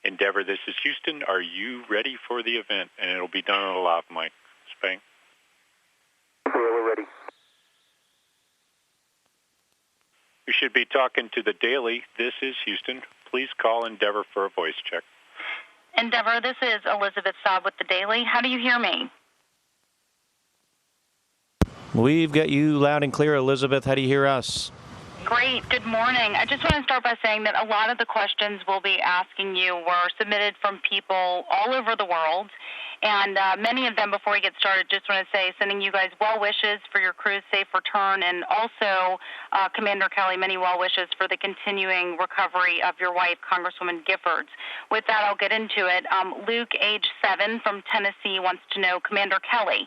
Endeavor, this is Houston. Are you ready for the event? And it'll be done on a lav mic. Spang. We're ready. You should be talking to the Daily. This is Houston. Please call Endeavor for a voice check. Endeavor, this is Elizabeth Saab with the Daily. How do you hear me? We've got you loud and clear, Elizabeth. How do you hear us? Great. Good morning. I just want to start by saying that a lot of the questions we'll be asking you were submitted from people all over the world. And many of them, before we get started, just want to say, sending you guys well wishes for your crew's safe return, and also, Commander Kelly, many well wishes for the continuing recovery of your wife, Congresswoman Giffords. With that, I'll get into it. Luke, age 7, from Tennessee, wants to know, Commander Kelly,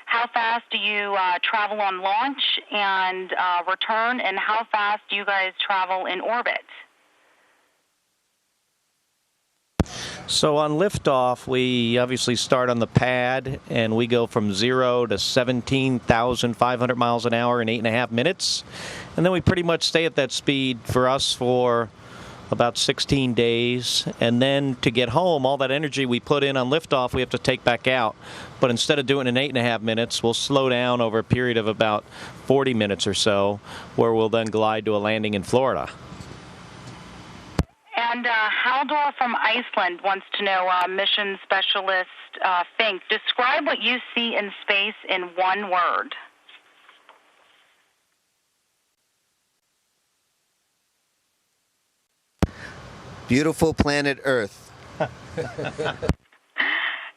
how fast do you travel on launch and return, and how fast do you guys travel in orbit? So on liftoff, we obviously start on the pad, and we go from 0 to 17,500 miles an hour in 8.5 minutes. And then we pretty much stay at that speed for us for about 16 days. And then to get home, all that energy we put in on liftoff, we have to take back out. But instead of doing it in 8.5 minutes, we'll slow down over a period of about 40 minutes or so, where we'll then glide to a landing in Florida. And Haldor from Iceland wants to know, mission specialist Fincke, describe what you see in space in one word. Beautiful planet Earth.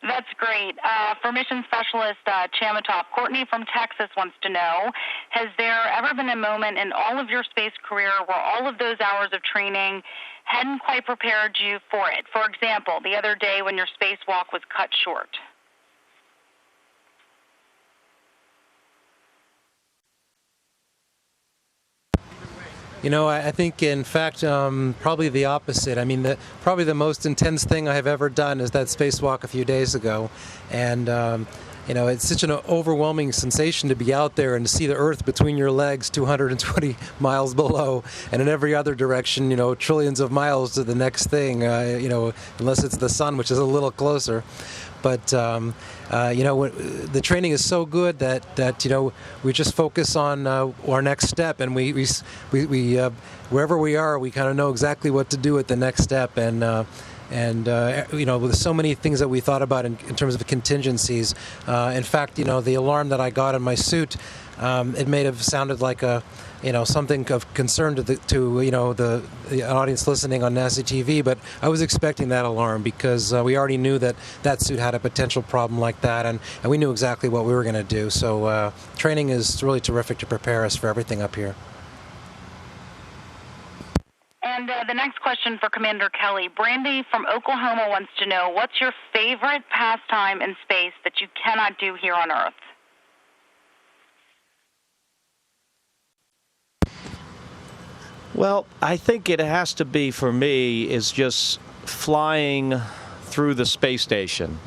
That's great. For mission specialist Chamitoff, Courtney from Texas wants to know, has there ever been a moment in all of your space career where all of those hours of training hadn't quite prepared you for it? For example, the other day when your spacewalk was cut short. You know, I think, in fact, probably the opposite. I mean, probably the most intense thing I have ever done is that spacewalk a few days ago. And, you know, it's such an overwhelming sensation to be out there and to see the Earth between your legs 220 miles below, and in every other direction, you know, trillions of miles to the next thing, you know, unless it's the sun, which is a little closer. But, you know, the training is so good that you know, we just focus on our next step, and we wherever we are, we kind of know exactly what to do at the next step. And you know, with so many things that we thought about in terms of contingencies. In fact, you know, the alarm that I got in my suit, it may have sounded like a, you know, something of concern to you know, the audience listening on NASA TV, but I was expecting that alarm because we already knew that suit had a potential problem like that, and we knew exactly what we were going to do. So training is really terrific to prepare us for everything up here. And the next question for Commander Kelly. Brandy from Oklahoma wants to know, what's your favorite pastime in space that you cannot do here on Earth? Well, I think it has to be, for me, is just flying through the space station.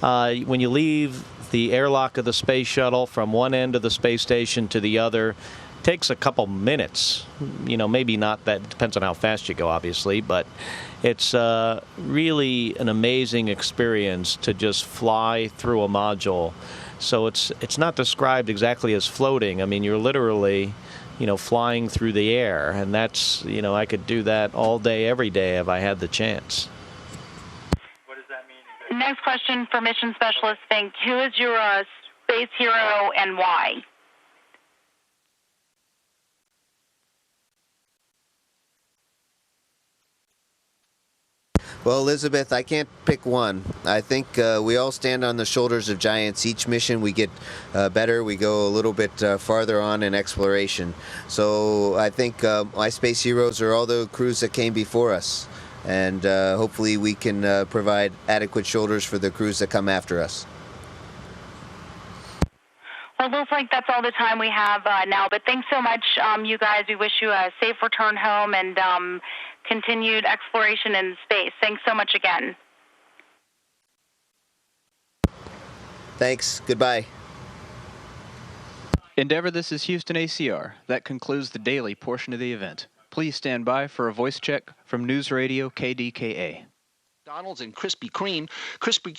When you leave the airlock of the space shuttle from one end of the space station to the other, it takes a couple minutes. You know, maybe not that, depends on how fast you go, obviously, but it's really an amazing experience to just fly through a module. So it's not described exactly as floating. I mean, you're literally, you know, flying through the air, and that's, you know, I could do that all day, every day if I had the chance. What does that mean? Next question for mission specialist Fincke. Who is your space hero and why? Well, Elizabeth, I can't pick one. I think we all stand on the shoulders of giants. Each mission we get better. We go a little bit farther on in exploration. So I think my space heroes are all the crews that came before us. And hopefully we can provide adequate shoulders for the crews that come after us. Well, it looks like that's all the time we have now. But thanks so much, you guys. We wish you a safe return home and continued exploration in space. Thanks so much again. Thanks. Goodbye. Endeavor, this is Houston ACR. That concludes the daily portion of the event. Please stand by for a voice check from News Radio KDKA. McDonald's and Krispy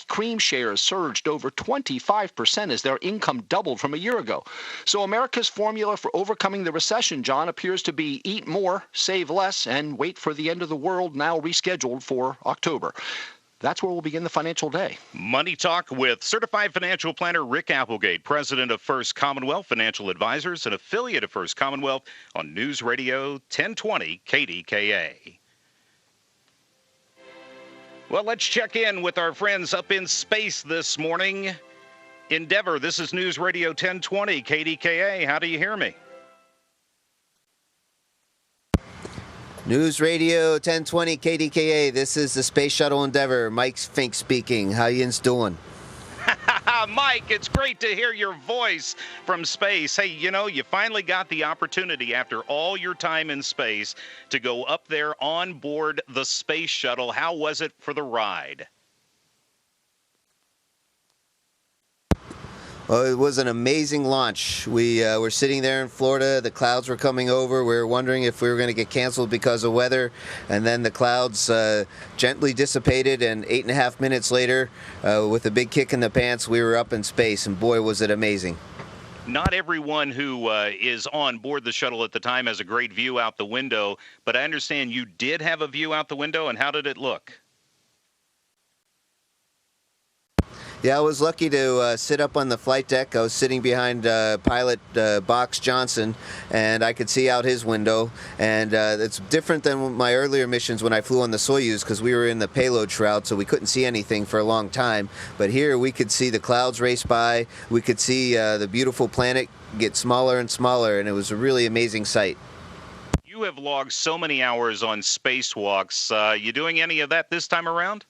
Kreme shares surged over 25% as their income doubled from a year ago. So America's formula for overcoming the recession, John, appears to be eat more, save less, and wait for the end of the world, now rescheduled for October. That's where we'll begin the financial day. Money Talk with certified financial planner Rick Applegate, president of First Commonwealth Financial Advisors, an affiliate of First Commonwealth, on News Radio 1020 KDKA. Well, let's check in with our friends up in space this morning. Endeavor, this is News Radio 1020 KDKA. How do you hear me? News Radio 1020 KDKA. This is the Space Shuttle Endeavor. Mike Fincke speaking. How yous doing? Mike, it's great to hear your voice from space. Hey, you know, you finally got the opportunity after all your time in space to go up there on board the space shuttle. How was it for the ride? Well, it was an amazing launch. We were sitting there in Florida. The clouds were coming over. We were wondering if we were going to get canceled because of weather. And then the clouds gently dissipated, and 8.5 minutes later, with a big kick in the pants, we were up in space. And boy, was it amazing. Not everyone who is on board the shuttle at the time has a great view out the window, but I understand you did have a view out the window, and how did it look? Yeah, I was lucky to sit up on the flight deck. I was sitting behind pilot Box Johnson, and I could see out his window. And it's different than my earlier missions when I flew on the Soyuz, because we were in the payload shroud, so we couldn't see anything for a long time. But here we could see the clouds race by. We could see the beautiful planet get smaller and smaller, and it was a really amazing sight. You have logged so many hours on spacewalks. You doing any of that this time around?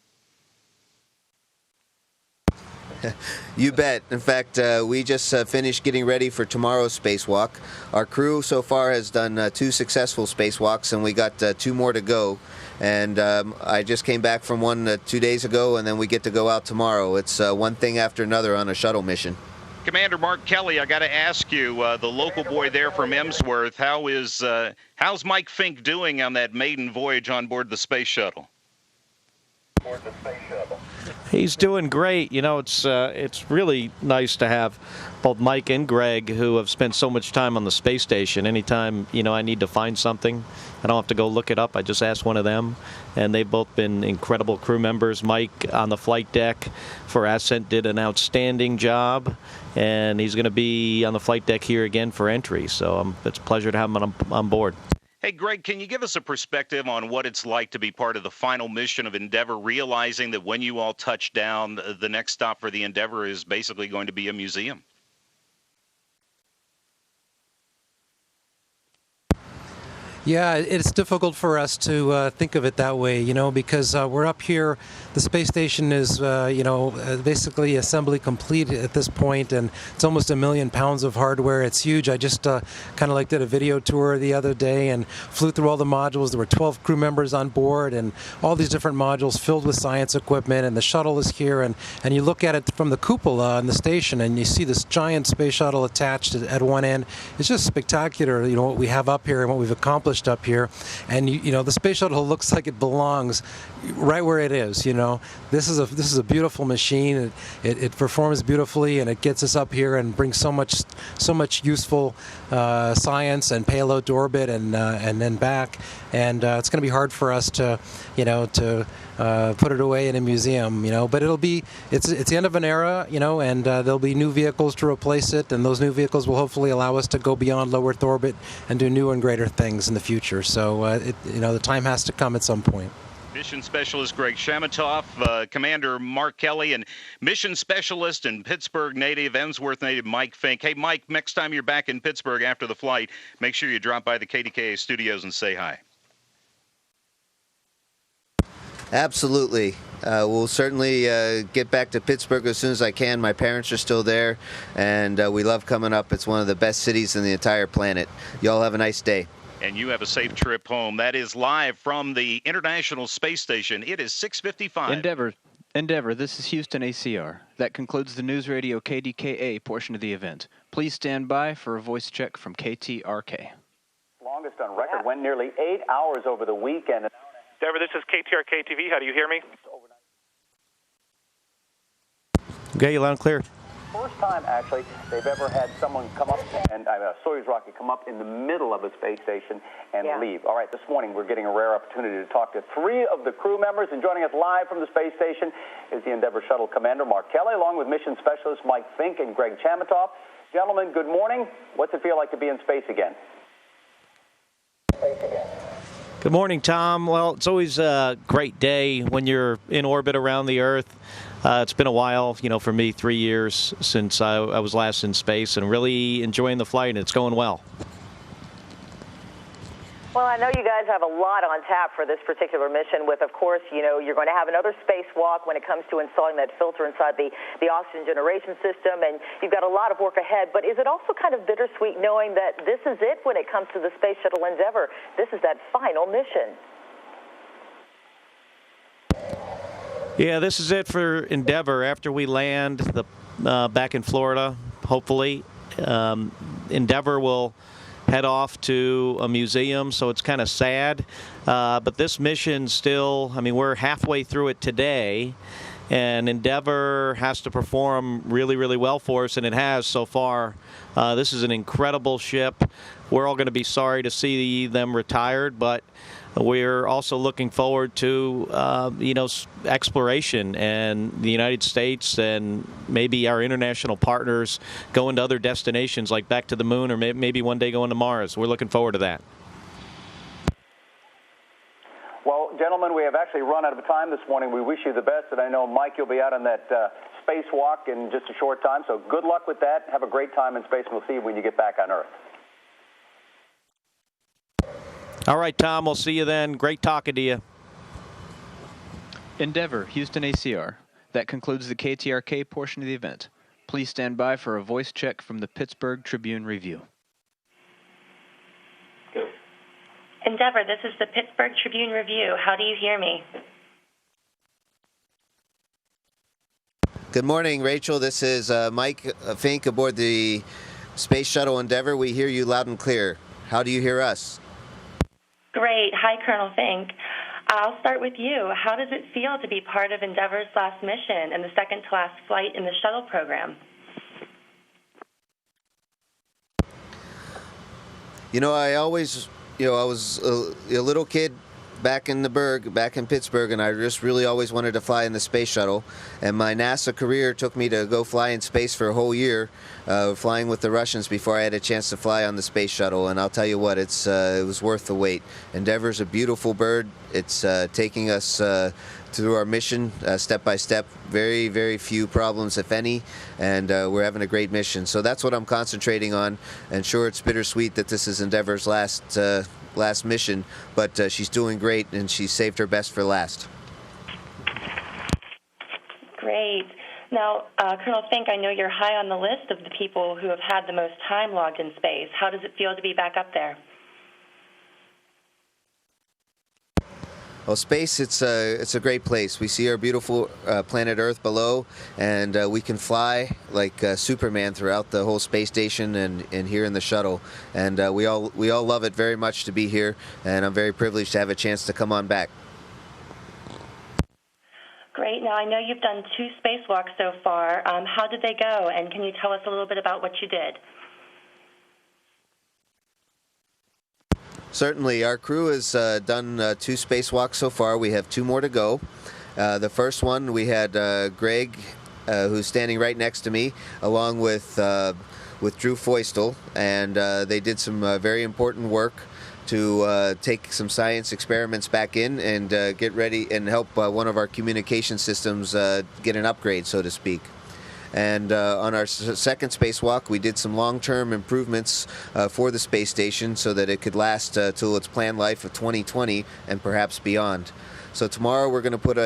You bet. In fact, we just finished getting ready for tomorrow's spacewalk. Our crew so far has done 2 successful spacewalks, and we got 2 more to go. And I just came back from one 2 days ago, and then we get to go out tomorrow. It's one thing after another on a shuttle mission. Commander Mark Kelly, I got to ask you, the local boy there from Emsworth, how's Mike Fincke doing on that maiden voyage on board the space shuttle? He's doing great. You know, it's really nice to have both Mike and Greg, who have spent so much time on the space station. Anytime, you know, I need to find something, I don't have to go look it up. I just ask one of them, and they've both been incredible crew members. Mike on the flight deck for Ascent did an outstanding job, and he's going to be on the flight deck here again for entry. So it's a pleasure to have him on board. Hey, Greg, can you give us a perspective on what it's like to be part of the final mission of Endeavor, realizing that when you all touch down, the next stop for the Endeavor is basically going to be a museum? Yeah, it's difficult for us to think of it that way, you know, because we're up here. The space station is, basically assembly complete at this point, and it's almost 1 million pounds of hardware. It's huge. I just kind of like did a video tour the other day and flew through all the modules. There were 12 crew members on board, and all these different modules filled with science equipment, and the shuttle is here, and you look at it from the cupola on the station, and you see this giant space shuttle attached at one end. It's just spectacular, you know, what we have up here and what we've accomplished up here. And you know, the space shuttle looks like it belongs right where it is. You know, this is a beautiful machine. It performs beautifully, and it gets us up here and brings so much useful science and payload to orbit and then back. And it's going to be hard for us to put it away in a museum, you know. But it's the end of an era, you know, and there'll be new vehicles to replace it, and those new vehicles will hopefully allow us to go beyond low Earth orbit and do new and greater things in the future. So the time has to come at some point. Mission Specialist Greg Chamitoff, Commander Mark Kelly, and Mission Specialist and Pittsburgh native, Emsworth native Mike Fincke. Hey, Mike, next time you're back in Pittsburgh after the flight, make sure you drop by the KDKA studios and say hi. Absolutely. We'll certainly get back to Pittsburgh as soon as I can. My parents are still there, and we love coming up. It's one of the best cities in the entire planet. Y'all have a nice day. And you have a safe trip home. That is live from the International Space Station. It is 6:55. Endeavor, this is Houston ACR. That concludes the News Radio KDKA portion of the event. Please stand by for a voice check from KTRK. Longest on record, went nearly 8 hours over the weekend. Endeavor, this is KTRK TV. How do you hear me? Okay, you loud and clear. First time, actually, they've ever had someone come up and a Soyuz rocket come up in the middle of a space station and leave. All right, this morning we're getting a rare opportunity to talk to 3 of the crew members, and joining us live from the space station is the Endeavour Shuttle Commander, Mark Kelly, along with mission specialist Mike Fincke and Greg Chamitoff. Gentlemen, good morning. What's it feel like to be in space again? Good morning, Tom. Well, it's always a great day when you're in orbit around the Earth. It's been a while, for me, 3 years since I was last in space, and really enjoying the flight, and it's going well. Well, I know you guys have a lot on tap for this particular mission with, of course, you're going to have another spacewalk when it comes to installing that filter inside the oxygen generation system, and you've got a lot of work ahead. But is it also kind of bittersweet knowing that this is it when it comes to the Space Shuttle Endeavour? This is that final mission. Yeah, this is it for Endeavour. After we land back in Florida, hopefully, Endeavour will head off to a museum, so it's kind of sad. But this mission still, we're halfway through it today, and Endeavour has to perform really, really well for us, and it has so far. This is an incredible ship. We're all going to be sorry to see them retired, but we're also looking forward to, exploration and the United States and maybe our international partners going to other destinations like back to the moon or maybe one day going to Mars. We're looking forward to that. Well, gentlemen, we have actually run out of time this morning. We wish you the best, and I know, Mike, you'll be out on that spacewalk in just a short time, so good luck with that. Have a great time in space, and we'll see you when you get back on Earth. All right, Tom, we'll see you then. Great talking to you. Endeavour, Houston ACR. That concludes the KTRK portion of the event. Please stand by for a voice check from the Pittsburgh Tribune Review. Endeavour, this is the Pittsburgh Tribune Review. How do you hear me? Good morning, Rachel. This is Mike Fincke aboard the Space Shuttle Endeavour. We hear you loud and clear. How do you hear us? Great. Hi, Colonel Fincke. I'll start with you. How does it feel to be part of Endeavour's last mission and the second-to-last flight in the shuttle program? I was a little kid back in Pittsburgh, and I just really always wanted to fly in the space shuttle. And my NASA career took me to go fly in space for a whole year, flying with the Russians before I had a chance to fly on the space shuttle. And I'll tell you what, it was worth the wait. Endeavour's a beautiful bird. It's taking us through our mission step by step. Very, very few problems, if any, and we're having a great mission. So that's what I'm concentrating on. And sure, it's bittersweet that this is Endeavour's last mission, but she's doing great, and she saved her best for last. Great. Now, Colonel Fincke, I know you're high on the list of the people who have had the most time logged in space. How does it feel to be back up there? Well, space, it's a great place. We see our beautiful planet Earth below, and we can fly like Superman throughout the whole space station and here in the shuttle. And we all love it very much to be here, and I'm very privileged to have a chance to come on back. Great. Now, I know you've done 2 spacewalks so far. How did they go, and can you tell us a little bit about what you did? Certainly. Our crew has done 2 spacewalks so far. We have 2 more to go. The first one, we had Greg, who's standing right next to me, along with Drew Feustel, and they did some very important work to take some science experiments back in and get ready and help one of our communication systems get an upgrade, so to speak. And on our second spacewalk, we did some long-term improvements for the space station so that it could last till its planned life of 2020 and perhaps beyond. So tomorrow we're going to put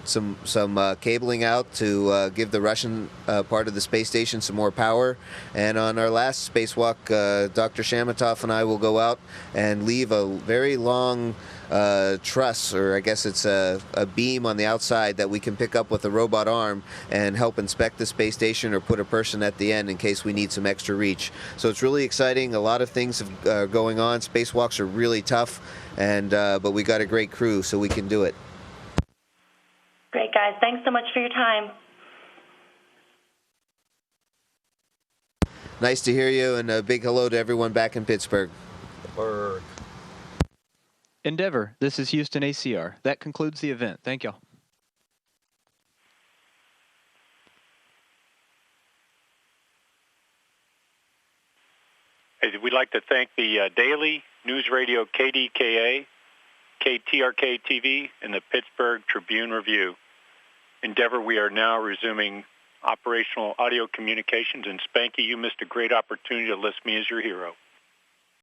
some cabling out to give the Russian part of the space station some more power. And on our last spacewalk, Dr. Chamitoff and I will go out and leave a very long truss, or I guess it's a beam on the outside that we can pick up with a robot arm and help inspect the space station or put a person at the end in case we need some extra reach. So it's really exciting. A lot of things are going on. Spacewalks are really tough, and but we got a great crew, so we can do it. Great, guys. Thanks so much for your time. Nice to hear you, and a big hello to everyone back in Pittsburgh. Endeavor, this is Houston ACR. That concludes the event. Thank y'all. We'd like to thank the Daily News Radio KDKA, KTRK TV, and the Pittsburgh Tribune Review. Endeavor, we are now resuming operational audio communications, and Spanky, you missed a great opportunity to list me as your hero.